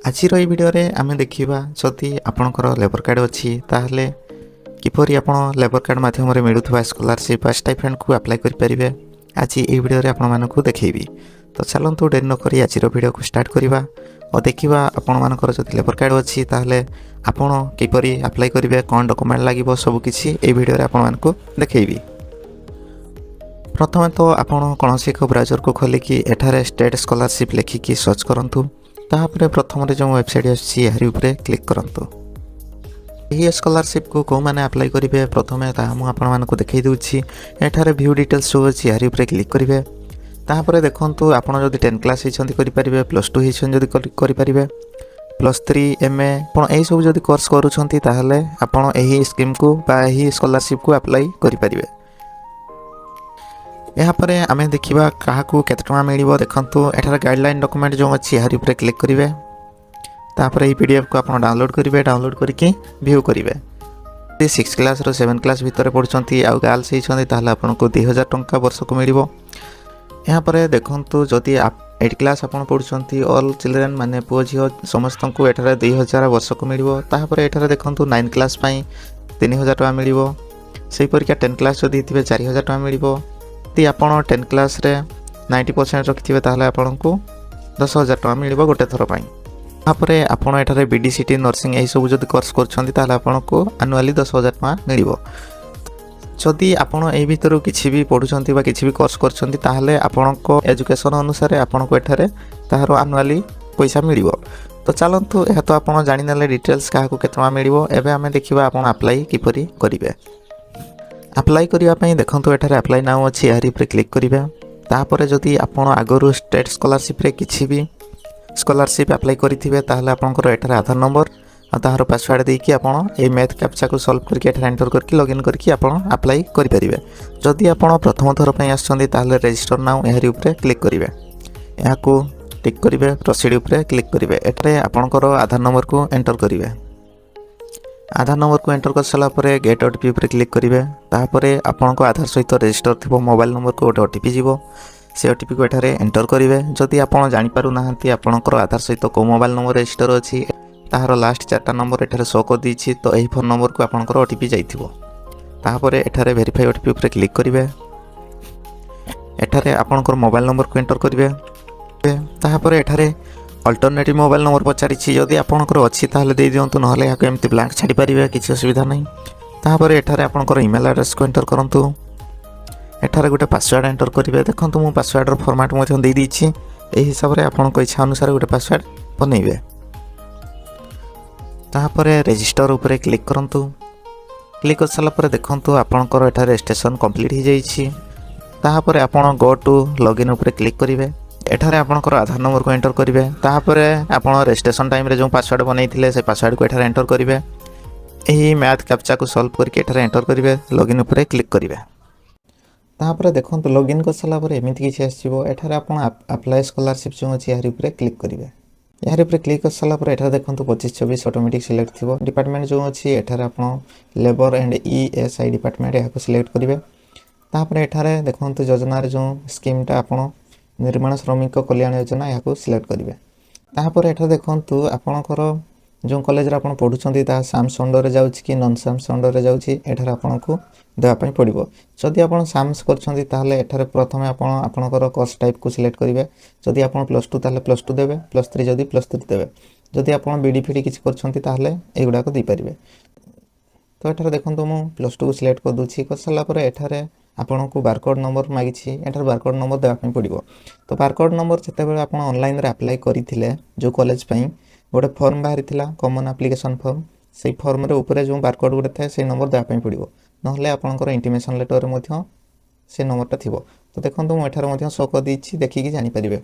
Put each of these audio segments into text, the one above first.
ଆଜିର ଏହି ଭିଡ଼ିଓରେ ଆମେ ଦେଖିବା ଯଦି ଆପଣଙ୍କର ଲେବର କାର୍ଡ଼ ଅଛି ତାହେଲେ କିପରି ଆପଣ ଲେବର କାର୍ଡ଼ ମାଧ୍ୟମରେ ମିଳୁଥିବା ସ୍କଲାରସିପ୍ ବା ଷ୍ଟାଇପେଣ୍ଡକୁ ଆପ୍ଲାଏ କରିପାରିବେ। ଆଜି ଏହି ଭିଡ଼ିଓରେ ଆପଣମାନଙ୍କୁ ଦେଖେଇବି। ତ ଚାଲନ୍ତୁ ଡେରି ନକରି ଆଜିର ଭିଡ଼ିଓକୁ ଷ୍ଟାର୍ଟ କରିବା ଓ ଦେଖିବା ଆପଣମାନଙ୍କର ଯଦି ଲେବର କାର୍ଡ଼ ଅଛି ତାହେଲେ ଆପଣ କିପରି ଆପ୍ଲାଏ କରିବେ, କ'ଣ ଡକୁମେଣ୍ଟ ଲାଗିବ, ସବୁକିଛି ଏହି ଭିଡ଼ିଓରେ ଆପଣମାନଙ୍କୁ ଦେଖେଇବି। ପ୍ରଥମେ ତ ଆପଣ କୌଣସି ଏକ ବ୍ରାଉଜରକୁ ଖୋଲିକି ଏଠାରେ ଷ୍ଟେଟ୍ ସ୍କଲାରସିପ୍ ଲେଖିକି ସର୍ଚ୍ଚ କରନ୍ତୁ। ତାପରେ ପ୍ରଥମରେ ଯେଉଁ ୱେବସାଇଟ୍ ଆସୁଛି ଏହାରି ଉପରେ କ୍ଲିକ୍ କରନ୍ତୁ। ଏହି ସ୍କଲାରସିପ୍କୁ କେଉଁମାନେ ଆପ୍ଲାଏ କରିବେ ପ୍ରଥମେ ତାହା ମୁଁ ଆପଣମାନଙ୍କୁ ଦେଖାଇ ଦେଉଛି। ଏଠାରେ ଭ୍ୟୁ ଡିଟେଲ୍ସ ସବୁ ଅଛି, ଏହାରି ଉପରେ କ୍ଲିକ୍ କରିବେ। ତାପରେ ଦେଖନ୍ତୁ ଆପଣ ଯଦି 10 କ୍ଲାସ୍ ହେଇଛନ୍ତି କରିପାରିବେ, +2 ହେଇଛନ୍ତି ଯଦି କରିପାରିବେ, +3 MA ଆପଣ ଏହିସବୁ ଯଦି କୋର୍ସ କରୁଛନ୍ତି ତାହେଲେ ଆପଣ ଏହି ସ୍କିମ୍କୁ ବା ଏହି ସ୍କଲାରସିପ୍କୁ ଆପ୍ଲାଏ କରିପାରିବେ। ଏହାପରେ ଆମେ ଦେଖିବା କାହାକୁ କେତେ ଟଙ୍କା ମିଳିବ। ଦେଖନ୍ତୁ ଏଠାରେ ଗାଇଡ଼ଲାଇନ୍ ଡକୁମେଣ୍ଟ ଯେଉଁ ଅଛି ଏହାରି ଉପରେ କ୍ଲିକ୍ କରିବେ। ତାପରେ ଏହି ପିଡ଼ିଏଫ୍କୁ ଆପଣ ଡାଉନଲୋଡ଼ କରିବେ, ଡାଉନଲୋଡ଼ କରିକି ଭ୍ୟୁ କରିବେ। ଯଦି 6 କ୍ଲାସ୍ରୁ 7 କ୍ଲାସ୍ ଭିତରେ ପଢ଼ୁଛନ୍ତି ଆଉ ଗାର୍ଲସ ହେଇଛନ୍ତି ତାହେଲେ ଆପଣଙ୍କୁ 2000 ଟଙ୍କା ବର୍ଷକୁ ମିଳିବ। ଏହାପରେ ଦେଖନ୍ତୁ ଯଦି 8 କ୍ଲାସ୍ ଆପଣ ପଢ଼ୁଛନ୍ତି ଅଲ୍ ଚିଲଡ୍ରେନ୍ ମାନେ ପୁଅ ଝିଅ ସମସ୍ତଙ୍କୁ ଏଠାରେ 2000 ବର୍ଷକୁ ମିଳିବ। ତାପରେ ଏଠାରେ ଦେଖନ୍ତୁ 9 କ୍ଲାସ୍ ପାଇଁ 3000 ଟଙ୍କା ମିଳିବ। ସେହିପରିକା 10 କ୍ଲାସ୍ ଯଦି ହେଇଥିବେ 4000 ଟଙ୍କା ମିଳିବ। ଯଦି ଆପଣ 10 କ୍ଲାସ୍ରେ 90% ରଖିଥିବେ ତାହେଲେ ଆପଣଙ୍କୁ 10000 ଟଙ୍କା ମିଳିବ ଗୋଟେ ଥର ପାଇଁ। ତାପରେ ଆପଣ ଏଠାରେ BDCT ନର୍ସିଂ ଏହିସବୁ ଯଦି କୋର୍ସ କରୁଛନ୍ତି ତାହେଲେ ଆପଣଙ୍କୁ ଆନୁଆଲି 10000 ଟଙ୍କା ମିଳିବ। ଯଦି ଆପଣ ଏହି ଭିତରୁ କିଛି ବି ପଢ଼ୁଛନ୍ତି ବା କିଛି ବି କୋର୍ସ କରୁଛନ୍ତି ତାହେଲେ ଆପଣଙ୍କ ଏଜୁକେସନ୍ ଅନୁସାରେ ଆପଣଙ୍କୁ ଏଠାରେ ତାହାର ଆନୁଆଲି ପଇସା ମିଳିବ। ତ ଚାଲନ୍ତୁ ଏହା ତ ଆପଣ ଜାଣିନେଲେ ଡିଟେଲ୍ସ କାହାକୁ କେତେ ଟଙ୍କା ମିଳିବ। ଏବେ ଆମେ ଦେଖିବା ଆପଣ ଆପ୍ଲାଏ କିପରି କରିବେ। ଆପ୍ଲାଏ କରିବା ପାଇଁ ଦେଖନ୍ତୁ ଏଠାରେ ଆପ୍ଲାଏ ନାଉ ଅଛି, ଏହାରି ଉପରେ କ୍ଲିକ୍ କରିବେ। ତାପରେ ଯଦି ଆପଣ ଆଗରୁ ଷ୍ଟେଟ୍ ସ୍କଲାରସିପ୍ରେ କିଛି ବି ସ୍କଲାରସିପ୍ ଆପ୍ଲାଏ କରିଥିବେ ତାହେଲେ ଆପଣଙ୍କର ଏଠାରେ ଆଧାର ନମ୍ବର ଆଉ ତାହାର ପାସୱାର୍ଡ଼ ଦେଇକି ଆପଣ ଏହି ମ୍ୟାଥ୍ କ୍ୟାପ୍ଚାକୁ ସଲ୍ଭ କରିକି ଏଠାରେ ଏଣ୍ଟର କରିକି ଲଗ୍ଇନ୍ କରିକି ଆପଣ ଆପ୍ଲାଏ କରିପାରିବେ। ଯଦି ଆପଣ ପ୍ରଥମ ଥର ପାଇଁ ଆସିଛନ୍ତି ତାହେଲେ ରେଜିଷ୍ଟର ନାଉ ଏହାରି ଉପରେ କ୍ଲିକ୍ କରିବେ। ଏହାକୁ ଟିକ୍ କରିବେ, ପ୍ରୋସିଡ୍ ଉପରେ କ୍ଲିକ୍ କରିବେ। ଏଠାରେ ଆପଣଙ୍କର ଆଧାର ନମ୍ବରକୁ ଏଣ୍ଟର କରିବେ। ଆଧାର ନମ୍ବରକୁ ଏଣ୍ଟର କରିସାରିଲା ପରେ ଗେଟ୍ OTP ଉପରେ କ୍ଲିକ୍ କରିବେ। ତାପରେ ଆପଣଙ୍କ ଆଧାର ସହିତ ରେଜିଷ୍ଟର ଥିବ ମୋବାଇଲ ନମ୍ବରକୁ ଗୋଟେ OTP ଯିବ। ସେ OTPକୁ ଏଠାରେ ଏଣ୍ଟର କରିବେ। ଯଦି ଆପଣ ଜାଣିପାରୁନାହାନ୍ତି ଆପଣଙ୍କର ଆଧାର ସହିତ କେଉଁ ମୋବାଇଲ ନମ୍ବର ରେଜିଷ୍ଟର ଅଛି ତାହାର ଲାଷ୍ଟ 4ଟା ନମ୍ବର ଏଠାରେ ଶୋ କରିଦେଇଛି, ତ ଏହି ଫୋନ୍ ନମ୍ବରକୁ ଆପଣଙ୍କର OTP ଯାଇଥିବ। ତାପରେ ଏଠାରେ ଭେରିଫାଇ OTP ଉପରେ କ୍ଲିକ୍ କରିବେ। ଏଠାରେ ଆପଣଙ୍କର ମୋବାଇଲ ନମ୍ବରକୁ ଏଣ୍ଟର କରିବେ। ତାପରେ ଏଠାରେ ଅଲ୍ଟରନେଟିଭ୍ ମୋବାଇଲ ନମ୍ବର ପଚାରିଛି, ଯଦି ଆପଣଙ୍କର ଅଛି ତାହେଲେ ଦେଇଦିଅନ୍ତୁ, ନହେଲେ ଏହାକୁ ଏମିତି ବ୍ଲାଙ୍କ ଛାଡ଼ିପାରିବେ, କିଛି ଅସୁବିଧା ନାହିଁ। ତାପରେ ଏଠାରେ ଆପଣଙ୍କର ଇମେଲ୍ ଆଡ୍ରେସକୁ ଏଣ୍ଟର କରନ୍ତୁ। ଏଠାରେ ଗୋଟେ ପାସୱାର୍ଡ଼ ଏଣ୍ଟର କରିବେ। ଦେଖନ୍ତୁ ମୁଁ ପାସୱାର୍ଡ଼ର ଫର୍ମାଟ୍ ମଧ୍ୟ ଦେଇଦେଇଛି। ଏହି ହିସାବରେ ଆପଣଙ୍କ ଇଚ୍ଛା ଅନୁସାରେ ଗୋଟେ ପାସୱାର୍ଡ଼ ବନେଇବେ। ତାପରେ ରେଜିଷ୍ଟର ଉପରେ କ୍ଲିକ୍ କରନ୍ତୁ। କ୍ଲିକ୍ କରିସାରିଲା ପରେ ଦେଖନ୍ତୁ ଆପଣଙ୍କର ଏଠାରେ ରେଜିଷ୍ଟ୍ରେସନ୍ କମ୍ପ୍ଲିଟ୍ ହୋଇଯାଇଛି। ତାପରେ ଆପଣ ଗୋ ଟୁ ଲଗ୍ଇନ୍ ଉପରେ କ୍ଲିକ୍ କରିବେ। ଏଠାରେ ଆପଣଙ୍କର ଆଧାର ନମ୍ବରକୁ ଏଣ୍ଟର କରିବେ। ତାପରେ ଆପଣ ରେଜିଷ୍ଟ୍ରେସନ୍ ଟାଇମ୍ରେ ଯେଉଁ ପାସୱାର୍ଡ଼ ବନେଇଥିଲେ ସେ ପାସୱାର୍ଡ଼କୁ ଏଠାରେ ଏଣ୍ଟର କରିବେ। ଏହି ମ୍ୟାଥ୍ କ୍ୟାପ୍ଚାକୁ ସଲ୍ଭ କରିକି ଏଠାରେ ଏଣ୍ଟର କରିବେ, ଲଗ୍ଇନ୍ ଉପରେ କ୍ଲିକ୍ କରିବେ। ତାପରେ ଦେଖନ୍ତୁ ଲଗ୍ଇନ୍ କରିସାରିଲା ପରେ ଏମିତି କିଛି ଆସିଯିବ। ଏଠାରେ ଆପଣ ଆପ୍ଲାଏ ସ୍କଲାରସିପ୍ ଯେଉଁ ଅଛି ଏହାରି ଉପରେ କ୍ଲିକ୍ କରିବେ। ଏହାରି ଉପରେ କ୍ଲିକ୍ କରିସାରିଲା ପରେ ଏଠାରେ ଦେଖନ୍ତୁ 25-24 ଅଟୋମେଟିକ୍ ସିଲେକ୍ଟ ଥିବ। ଡିପାର୍ଟମେଣ୍ଟ ଯେଉଁ ଅଛି ଏଠାରେ ଆପଣ ଲେବର ଆଣ୍ଡ ESI ଡିପାର୍ଟମେଣ୍ଟ ଏହାକୁ ସିଲେକ୍ଟ କରିବେ। ତାପରେ ଏଠାରେ ଦେଖନ୍ତୁ ଯୋଜନାରେ ଯେଉଁ ସ୍କିମ୍ଟା ଆପଣ ନିର୍ମାଣ ଶ୍ରମିକ କଲ୍ୟାଣ ଯୋଜନା ଏହାକୁ ସିଲେକ୍ଟ କରିବେ। ତାପରେ ଏଠାରେ ଦେଖନ୍ତୁ ଆପଣଙ୍କର ଯେଉଁ କଲେଜରେ ଆପଣ ପଢ଼ୁଛନ୍ତି ତାହା ସାମ୍ସ ଅଣ୍ଡରରେ ଯାଉଛି କି ନନ୍ ସାମ୍ସ ଅଣ୍ଡରରେ ଯାଉଛି ଏଠାରେ ଆପଣଙ୍କୁ ଦେବା ପାଇଁ ପଡ଼ିବ। ଯଦି ଆପଣ ସାମ୍ସ କରୁଛନ୍ତି ତାହେଲେ ଏଠାରେ ପ୍ରଥମେ ଆପଣ ଆପଣଙ୍କର କୋର୍ସ ଟାଇପ୍କୁ ସିଲେକ୍ଟ କରିବେ। ଯଦି ଆପଣ +2 ତାହେଲେ +2 ଦେବେ, +3 ଯଦି +3 ଦେବେ। ଯଦି ଆପଣ BD ଫିଡ଼ି କିଛି କରୁଛନ୍ତି ତାହେଲେ ଏଗୁଡ଼ାକ ଦେଇପାରିବେ। ତ ଏଠାରେ ଦେଖନ୍ତୁ ମୁଁ +2କୁ ସିଲେକ୍ଟ କରିଦେଉଛି। କରିସାରିଲା ପରେ ଏଠାରେ ଆପଣଙ୍କୁ ବାରକୋଡ଼ ନମ୍ବର ମାଗିଛି, ଏଠାରେ ବାରକୋଡ଼ ନମ୍ବର ଦେବା ପାଇଁ ପଡ଼ିବ। ତ ବାରକୋଡ଼ ନମ୍ବର ଯେତେବେଳେ ଆପଣ ଅନଲାଇନ୍ରେ ଆପ୍ଲାଏ କରିଥିଲେ ଯେଉଁ କଲେଜ ପାଇଁ ଗୋଟେ ଫର୍ମ ବାହାରିଥିଲା କମନ୍ ଆପ୍ଲିକେସନ୍ ଫର୍ମ, ସେଇ ଫର୍ମରେ ଉପରେ ଯେଉଁ ବାରକୋଡ଼ ଗୋଟେ ଥାଏ ସେଇ ନମ୍ବର ଦେବା ପାଇଁ ପଡ଼ିବ, ନହେଲେ ଆପଣଙ୍କର ଇଣ୍ଟିମେସନ୍ ଲେଟରରେ ମଧ୍ୟ ସେ ନମ୍ବରଟା ଥିବ। ତ ଦେଖନ୍ତୁ ମୁଁ ଏଠାରେ ମଧ୍ୟ ଶୋ କରିଦେଇଛି, ଦେଖିକି ଜାଣିପାରିବେ।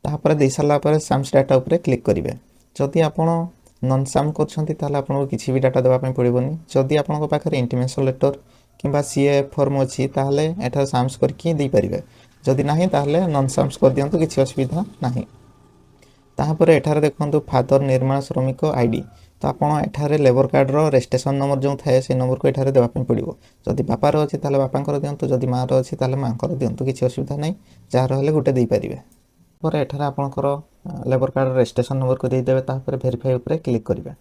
ତାପରେ ଦେଇସାରିଲା ପରେ ସାମ୍ସ ଡାଟା ଉପରେ କ୍ଲିକ୍ କରିବେ। ଯଦି ଆପଣ ନନ୍ ସାମ୍ କରୁଛନ୍ତି ତାହେଲେ ଆପଣଙ୍କୁ କିଛି ବି ଡାଟା ଦେବା ପାଇଁ ପଡ଼ିବନି। ଯଦି ଆପଣଙ୍କ ପାଖରେ ଇଣ୍ଟିମେସନ୍ ଲେଟର କିମ୍ବା CA ଫର୍ମ ଅଛି ତାହେଲେ ଏଠାରେ ସାମ୍ସ କରିକି ଦେଇପାରିବେ। ଯଦି ନାହିଁ ତାହେଲେ ନନ୍ ସାମ୍ସ କରିଦିଅନ୍ତୁ, କିଛି ଅସୁବିଧା ନାହିଁ। ତାପରେ ଏଠାରେ ଦେଖନ୍ତୁ ଫାଦର ନିର୍ମାଣ ଶ୍ରମିକ ID, ତ ଆପଣ ଏଠାରେ ଲେବର କାର୍ଡ଼ର ରେଜିଷ୍ଟ୍ରେସନ୍ ନମ୍ବର ଯେଉଁ ଥାଏ ସେଇ ନମ୍ବରକୁ ଏଠାରେ ଦେବା ପାଇଁ ପଡ଼ିବ। ଯଦି ବାପାର ଅଛି ତାହେଲେ ବାପାଙ୍କର ଦିଅନ୍ତୁ, ଯଦି ମାଆର ଅଛି ତାହେଲେ ମାଆଙ୍କର ଦିଅନ୍ତୁ, କିଛି ଅସୁବିଧା ନାହିଁ। ଯାହାର ହେଲେ ଗୋଟେ ଦେଇପାରିବେ। ପରେ ଏଠାରେ ଆପଣଙ୍କର लेबर कार्ड रेजिस्ट्रेशन नंबर को देदेवे तापर भेरीफाई उपर क्लिक करेंगे।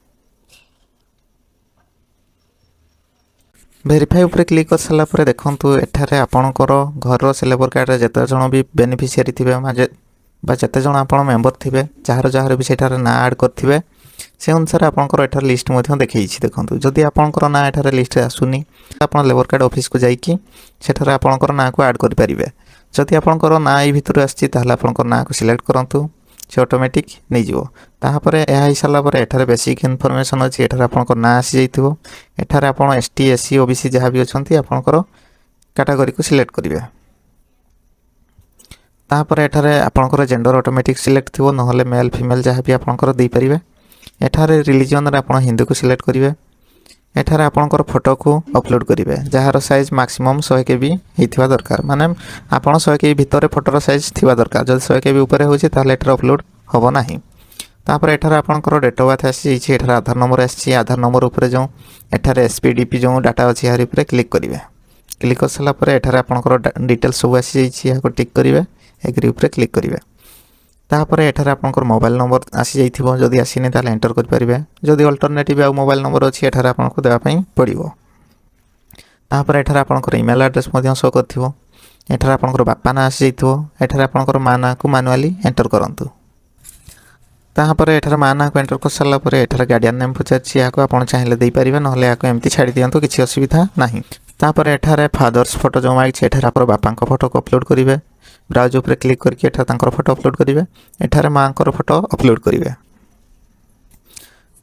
भेरीफाई उपर क्लिक कर सारापर देखूँ एठारे आपणकर घर से लेबर कार्ड जिते जन भी बेनिफिशियरी थे जिते जन आप मेम्बर थे जार जार भी सेठार ना आड करेंगे से अनुसार आपंकर एठार लिस्ट देखी देखूँ जदि आपंकर ना एठार लिस्ट आसुनी आप लेबर कार्ड ऑफिस को जाकि सेठार आपंकर ना को आड करेंगे। जदि आपंकर ना ये भितर आसपर ना को सिलेक्ट करूँ से ऑटोमेटिक नहीं जीवो। तापर यह हो सारापर एठार बेसिक इनफॉरमेशन अच्छी एठार आपंकर ना आसी जाइथिबो। एठार आपण एसटी एससी ओबीसी जहाँ भी अच्छी आपंकर कैटेगरी को सिलेक्ट करेंगे। तापर एठार आपंकर जेंडर ऑटोमेटिक सिलेक्ट थी ना मेल फीमेल जहाँ भी आपंकर दे पारे। एठार रिलीजन आप हिंदू को सिलेक्ट करेंगे। एठार आपंकर फोटो को अपलोड करेंगे जार साइज मैक्सिमम 100 KB होता दरकार माने आप 100 KB भितर फोटोर साइज थी दरकार। जब 100 KB ऊपर होटार अपलोड हम ना। तापर एठार आपंकर डेट ऑफ बर्थ आसी एठार आधार नंबर आसी आधार नंबर उपर जो एठार एसपीडीपी जो डाटा अच्छी यार ऊपर क्लिक करेंगे। क्लिक कर सारापर एठार आपंकर डिटेल्स सब आसी जाइए टिक करेंगे एग्री उपर क्लिक करेंगे। तापर एठार आपंकर मोबाइल नंबर आसी जाइथिबो जदि आसीनी ताले एंटर कर परिबे। जदि अल्टरनेटिव आ मोबाइल नंबर अछि एठार आपनको देबा पई पड़िबो। तापर एठार आपंकर ईमेल एड्रेस मध्य शो करथिबो। एठार आपंकर बापा ना आसी जाइथिबो। एठार आपंकर मां ना को मैनुअली एंटर करंतु। तापर एठार मां ना को एंटर कर सारला परे एठार गार्डियन नेम पचाछि याको आपण चाहिले देई परिबे नहले याको एम्ति छाडी दियंतु किछि असुविधा नाही। तापर एठार फादर्स फोटो जो मागछि एठार आपन बापांको फोटो को अपलोड करिवे। ब्राउज उपर क्लिक करके एठार तांकर फोटो अपलोड करेंगे। एठार माँ को फोटो अपलोड करेंगे।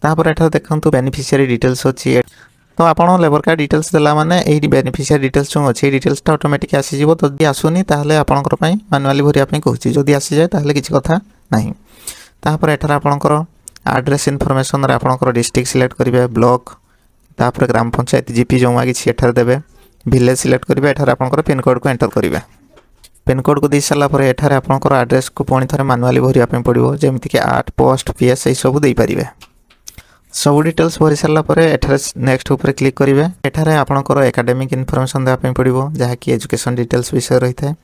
तापर एठार देखंतु बेनिफिशियरी डिटेल्स अच्छी तो आपन लेबर कार्ड डिटेल्स देला माने एही बेनिफिशियरी डिटेल्स जो अच्छी डिटेल्स ऑटोमेटिक आसी जीवो। तो जदि आसुनी ताहले आपनकर पई मैनुअली भरिया पई कहूची जदि आसी जाय ताहले किछि कथा नाही। तापर एठार आपनकर एड्रेस इनफॉरमेशन रे आपनकर डिस्ट्रिक्ट सिलेक्ट करेंगे ब्लॉक तापर ग्राम पंचायत जीपी जो मागी एठार देबे विलेज सिलेक्ट करेंगे। एठार आपनकर पिन कोड को एंटर करेंगे। पिन कोड को दे सारापर एठार आपनकर एड्रेस को पुणी थे मैनुअली भरिया पड़ो जमीक कि आर्ट पोस्ट पीएस यही सब देपारे। सब डिटेल्स भरी सारापर एठार नेक्स्ट उपर क्लिक करेंगे। एठार आपनकर एकेडमिक इनफॉरमेशन देवाई पड़ो जहाँकि एजुकेशन डिटेल्स विषय रही है।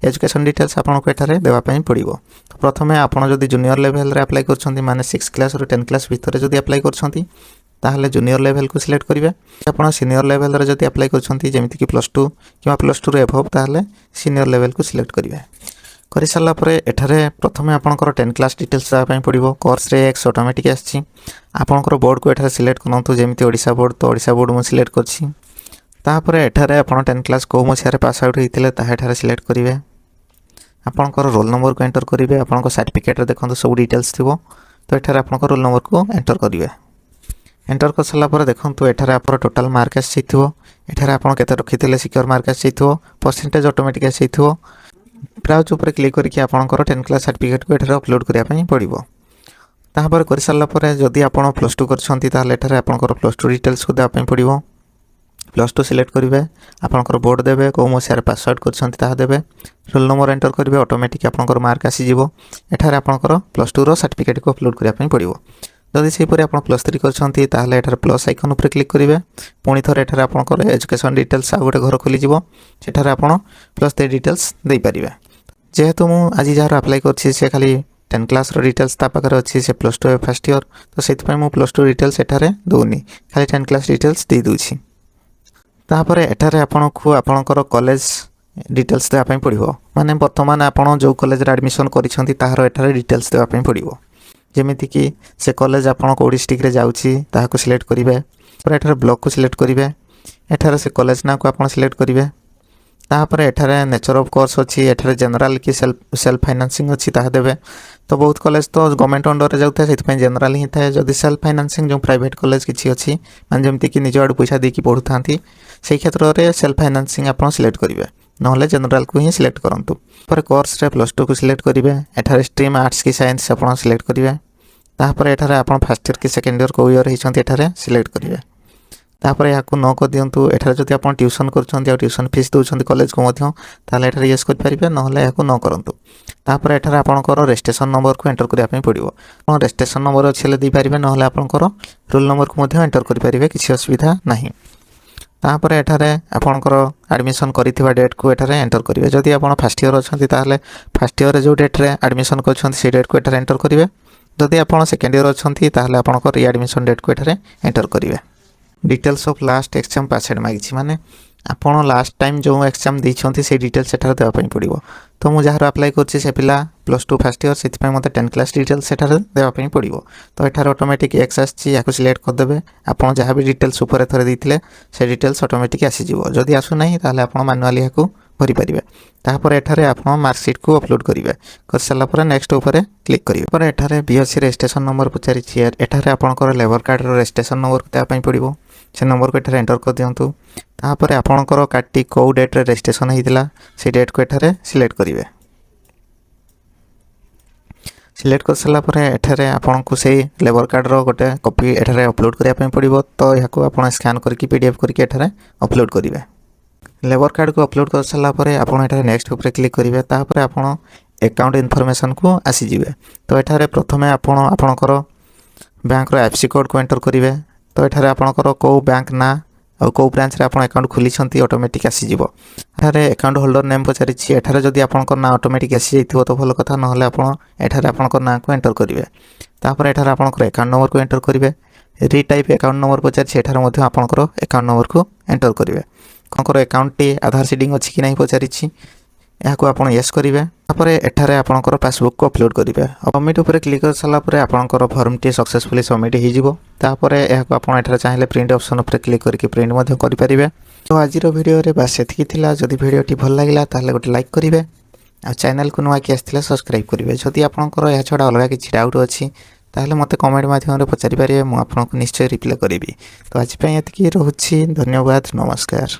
एजुकेशन डिटेल्स आपको एठार देवाई पड़ो। तो प्रथम आपड़ जदि जूनियर लेवल रे अप्लाई कर माने 6 क्लास रु 10 क्लास भितर जदि अप्लाई कर ताहले जूनियर लेवल को सिलेक्ट करेंगे। आप सीनियर लेवल रे जदि अप्लाई करछंती जेमिति कि +2 कि +2 रे एभव ताहले सीनियर लेवल को सिलेक्ट करेंगे। कर सारा पर एठारे प्रथमे आपनकर 10 क्लास डिटेल्स देवाई पड़ो। कोर्स रे एक्स ऑटोमेटिक आछि। आपनकर बोर्ड को एठारे सिलेक्ट करनतु जेमिति ओडिशा बोर्ड तो ओडिशा बोर्ड मु सिलेक्ट करछि। तापर एठारे आपण 10 क्लास को मसिया रे पास आउट होइतिले ताहा एठारे सिलेक्ट करेंगे। आपनकर रोल नंबर को एंटर करेंगे। आपनकर सर्टिफिकेट रे देखंतु सब डिटेल्स थिबो तो एठारे आपनकर रोल नंबर को एंटर करेंगे। एंटर कर सारापर देखो एठार आप टोटाल मार्क आसी एठार आप रखी सिक्योर मार्क आसी परसेंटेज ऑटोमेटिक आसी। ब्राउज उपर क्लिक करके आपनकर 10 क्लास सर्टिफिकेट को एठार अपलोड करने पड़ो। तापर कर सारापर जदि आप +2 करछंती ताहले एठार आपनकर +2 डिटेल्स को देवाई पड़ो। +2 सिलेक्ट करेंगे। आपनकर बोर्ड देवे को मसिया पास आउट करछंती ताहा देवे रोल नंबर एंटर करेंगे ऑटोमेटिक आपनकर मार्क आसी जीवो। एठार आपनकर +2 रो सर्टिफिकेट को अपलोड करने पड़ो। जदि सेहीपरि आप +3 करछंती ताहले एठार प्लस आइकन उपर क्लिक करेंगे। पुणी थोड़े एठार आपनकर एजुकेशन डिटेल्स आ गोटे घर खोली जीवो सेठार आपण +3 डिटेल्स दे पारिबे। जेहेतु मु आज जार अप्लाई करछि से खाली 10 क्लास रो डिटेल्स ता पाखर अछि से +2 फर्स्ट ईयर तो सेति पय मु +2 डिटेल्स एठारे दोनी खाली 10 क्लास डिटेल्स दे दोछि। तापर एठारे आपनकु आपनकर कॉलेज डिटेल्स देबा पय पड़िबो माने वर्तमान आपण जो कॉलेज रे एडमिशन करिसंती ताहार एठारे डिटेल्स देबा पय पड़िबो। जेमिति कि से कॉलेज आपन को डिस्ट्रिक्ट रे जाउची ताहाको सिलेक्ट करिवे। पर एठारे ब्लॉक को सिलेक्ट करिवे। एठारे से कॉलेज ना को आपन सिलेक्ट करिवे। तापर एठारे नेचर ऑफ कोर्स अछि। एठारे जनरल कि सेल्फ फाइनेंसिंग अछि ताहा देबे। तो बहुत कॉलेज तो गवर्नमेंट अंडर रे जाउथाय सेति पय जनरल ही थाय। जदि सेल्फ फाइनेंसिंग जो प्राइवेट कॉलेज किछि अछि माने जेमिति कि निज आडू पैसा देकी पढुथांती सेही क्षेत्र रे सेल्फ फाइनेंसिंग आपन सिलेक्ट करिवे नहले जनरल को ही सिलेक्ट करंतु। पर कोर्स रे +2 को सिलेक्ट करिवे। एठारे स्ट्रीम आर्ट्स की साइंस आपन सिलेक्ट करिवे। तापर एठारे आपन फर्स्ट ईयर कि सेकंड ईयर को ईयर हिचंती एठारे सिलेक्ट करिवे। तापर याकू न कर दियंतु। एठारे जदि आपन ट्यूशन करछंती आ ट्यूशन फीस दोछंती कॉलेज को मध्य ताले एठारे यस कर परिबे नहले याकू न करंतु। तापर एठारे आपनकर रजिस्ट्रेशन नंबर को एंटर करिया पय पड़िबो। आपन रजिस्ट्रेशन नंबर अछि ले दै परिबे नहले आपनकर रोल नंबर को मध्य एंटर करि परिबे किछि असुविधा नाही। तापर एठारे आपणकर एडमिशन करिथिबा डेट को एठारे एंटर करिवे। जदि आपण फर्स्ट ईयर अछंती ताहले फर्स्ट ईयर जो डेट रे एडमिशन करछंती से डेट को एठारे एंटर करिवे। जदि आपण सेकंड ईयर अछंती ताहले आपणकर रीएडमिशन डेट को एठारे एंटर करिवे। Details of last exam password मागिछि माने आपण लास्ट टाइम जो एग्जाम दैछंती से डिटेल्स सेठारे देबा पई पड़िबो। तो मु जहार अप्लाई करछि से पिला +2 फर्स्ट ईयर सेति पई मते 10 क्लास डिटेल्स सेठारे देबा पई पड़िबो। तो एठार ऑटोमेटिक एक्स आछि याको सिलेक्ट कर देबे। आपण जहां भी डिटेल्स ऊपर थरे दैथिले से डिटेल्स ऑटोमेटिक आसी जिवो। जदि आसु नाही ताहले आपण मैनुअली याको भरि परिबे। तापर एठारे आपण मार्कशीट को अपलोड करिवे। कर सला पर नेक्स्ट ऊपर क्लिक करिवे। पर एठारे बीएससी रजिस्ट्रेशन नंबर पचारि छी। एठारे आपणकर लेबर कार्ड रो रजिस्ट्रेशन नंबर देबा पई पड़िबो। से नंबर को एठारे एंटर कर दियंतु। तापर आपणकर कार्डटी को डेट रे रजिस्ट्रेशन हेतिला से डेट को एठारे सिलेक्ट करिवे। सिलेक्ट कर सला पर एठारे आपनको से लेबर कार्ड रो गोटे कॉपी एठारे अपलोड करिया पई पड़िबो। तो याको आपण स्कैन करके पीडीएफ करके एठारे अपलोड करिवे। लेबर कार्ड को अपलोड कर सला पर आपण एठारे नेक्स्ट ऊपर क्लिक करिवे। तापर आपण अकाउंट इनफॉरमेशन को आसी जिवे। तो एठारे प्रथमे आपण आपणकर बैंक रो एफसी कोड को एंटर करिवे। तो एठारे आपणकर को बैंक ना और को ब्रांच रे आपण अकाउंट खोली छंती ऑटोमेटिक आसी जिवो। एठारे अकाउंट होल्डर नेम पचारि छी। एठारे जदि आपणकर ना ऑटोमेटिक आसी जैथिबो तो भलो कथा, नहले आपण एठारे आपणकर ना को एंटर करिवे। तापर एठारे आपणकर अकाउंट नंबर को एंटर करिवे। रीटाइप अकाउंट नंबर पचारि छी। एठारे मध्ये आपणकर अकाउंट नंबर को एंटर करिवे। कोनकर अकाउंट टी आधार सीडिंग अछि कि नै पचारि छी। याको आपण यस करिवे। तापर एठारे आपणकर पासबुक को अपलोड करिवे। सबमिट ऊपर क्लिक कर सला पर आपणकर फॉर्म टी सक्सेसफुली सबमिट हे जिवो। तापर याको आपण एठारे चाहिले प्रिंट ऑप्शन ऊपर क्लिक करके प्रिंट मध्ये करि परिवे। तो आजिर वीडियो रे बस एतिकी थिला। जदि वीडियो टी भल लागिला ताले गोटे लाइक करिवे आ चैनल को नुआ कि आस्थिला सब्सक्राइब करिवे। जदि आपणकर या छडा अलगा किछि डाउट अछि ताले मते कमेंट माध्यम रे पचारि परिवे। मु आपनको निश्चय रिप्लाई करिवि। तो आज पय एतिकी रहउछि। धन्यवाद, नमस्कार।